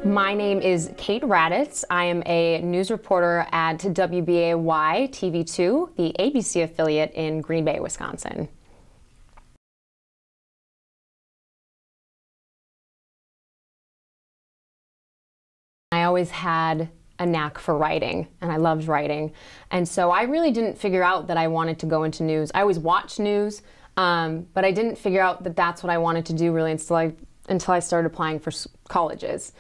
My name is Kate Raddatz. I am a news reporter at WBAY-TV 2, the ABC affiliate in Green Bay, Wisconsin. I always had a knack for writing, and I loved writing. And so I really didn't figure out that I wanted to go into news. I always watched news, but I didn't figure out that that's what I wanted to do really until I started applying for colleges.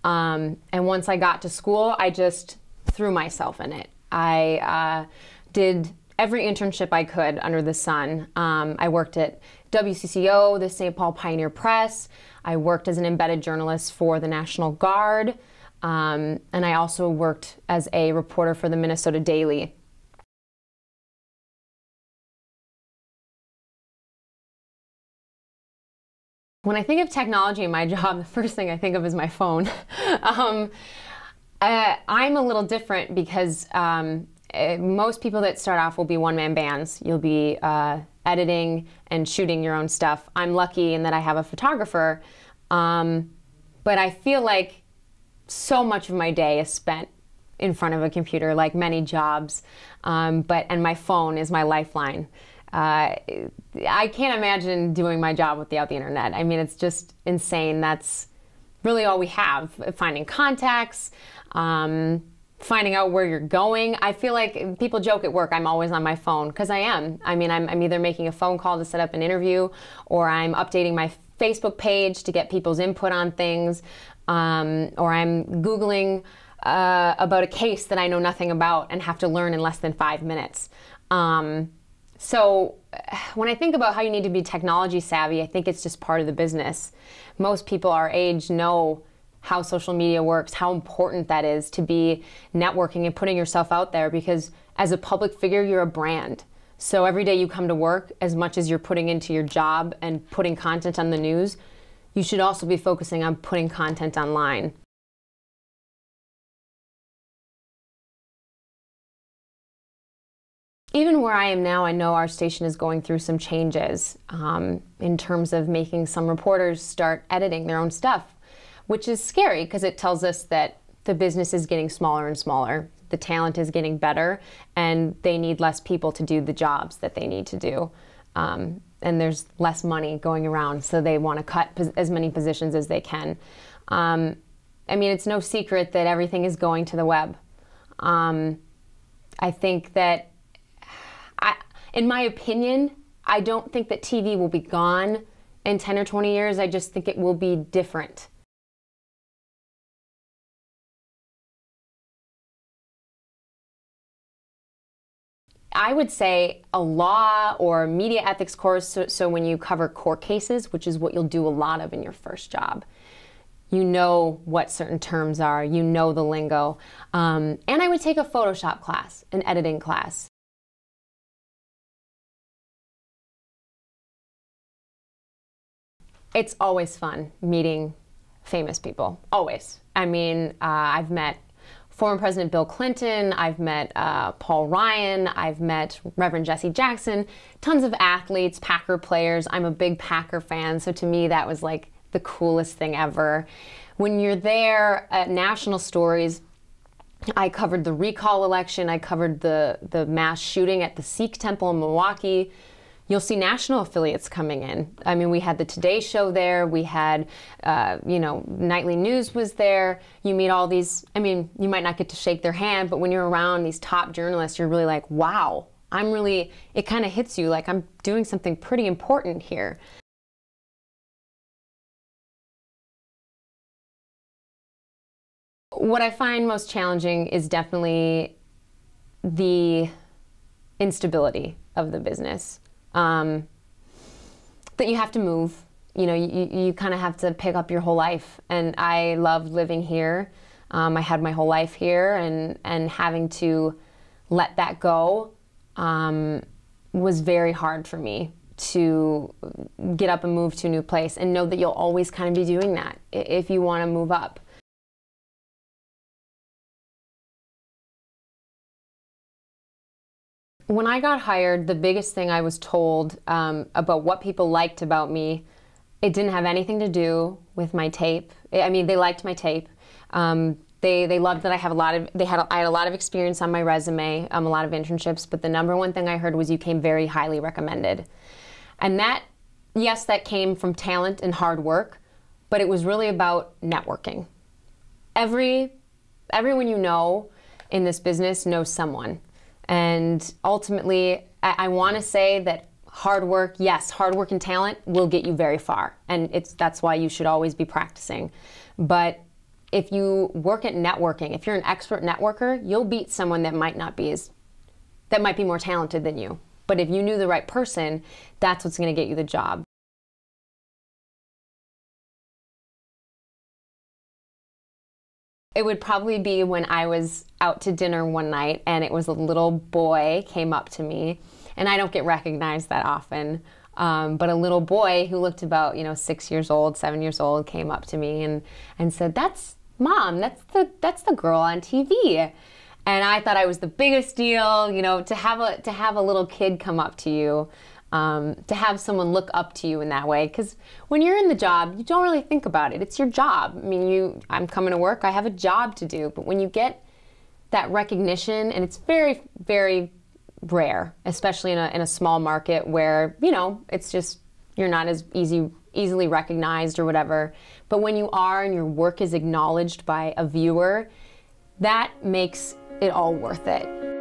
And once I got to school, I just threw myself in it. I did every internship I could under the sun. I worked at WCCO, the St. Paul Pioneer Press. I worked as an embedded journalist for the National Guard. And I also worked as a reporter for the Minnesota Daily. When I think of technology in my job, the first thing I think of is my phone. I'm a little different because most people that start off will be one-man bands. You'll be editing and shooting your own stuff. I'm lucky in that I have a photographer, but I feel like so much of my day is spent in front of a computer, like many jobs, and my phone is my lifeline. I can't imagine doing my job without the internet. I mean, it's just insane. That's really all we have. Finding contacts, finding out where you're going. I feel like people joke at work, I'm always on my phone, because I am. I mean, I'm either making a phone call to set up an interview, or I'm updating my Facebook page to get people's input on things, or I'm Googling about a case that I know nothing about and have to learn in less than 5 minutes. So when I think about how you need to be technology savvy, I think it's just part of the business. Most people our age know how social media works, how important that is to be networking and putting yourself out there, because as a public figure, you're a brand. So every day you come to work, as much as you're putting into your job and putting content on the news, you should also be focusing on putting content online. Even where I am now, I know our station is going through some changes in terms of making some reporters start editing their own stuff, which is scary because it tells us that the business is getting smaller and smaller. The talent is getting better, and they need less people to do the jobs that they need to do. And there's less money going around, so they want to cut as many positions as they can. I mean, it's no secret that everything is going to the web. I think that in my opinion, I don't think that TV will be gone in 10 or 20 years. I just think it will be different. I would say a law or media ethics course, so when you cover court cases, which is what you'll do a lot of in your first job, you know what certain terms are, you know the lingo. And I would take a Photoshop class, an editing class. It's always fun meeting famous people, always. I mean, I've met former President Bill Clinton, I've met Paul Ryan, I've met Reverend Jesse Jackson, tons of athletes, Packer players. I'm a big Packer fan, so to me that was like the coolest thing ever. When you're there at national stories, I covered the recall election, I covered the mass shooting at the Sikh temple in Milwaukee. You'll see national affiliates coming in. I mean, we had the Today Show there. We had, you know, Nightly News was there. You meet all these, I mean, you might not get to shake their hand, but when you're around these top journalists, you're really like, wow, it kind of hits you like I'm doing something pretty important here. What I find most challenging is definitely the instability of the business. That you have to move, you know, you kind of have to pick up your whole life. And I loved living here. I had my whole life here, and having to let that go was very hard for me to get up and move to a new place and know that you'll always kind of be doing that if you want to move up. When I got hired, the biggest thing I was told about what people liked about me, it didn't have anything to do with my tape. I mean, they liked my tape, They loved that I had a lot of experience on my resume, a lot of internships, but the number one thing I heard was you came very highly recommended. And that, yes, that came from talent and hard work, but it was really about networking. Everyone you know in this business knows someone. And ultimately, I want to say that hard work, yes, hard work and talent will get you very far. And that's why you should always be practicing. But if you work at networking, if you're an expert networker, you'll beat someone that might be more talented than you. But if you knew the right person, that's what's going to get you the job. It would probably be when I was out to dinner one night and it was a little boy came up to me, and I don't get recognized that often, but a little boy who looked about 6 years old, 7 years old came up to me and said, "That's Mom, that's the girl on TV." And I thought I was the biggest deal, to have a little kid come up to you, to have someone look up to you in that way. Because when you're in the job, you don't really think about it. It's your job. I mean, I'm coming to work, I have a job to do. But when you get that recognition, and it's very, very rare, especially in a small market where, it's just, you're not as easily recognized or whatever. But when you are and your work is acknowledged by a viewer, that makes it all worth it.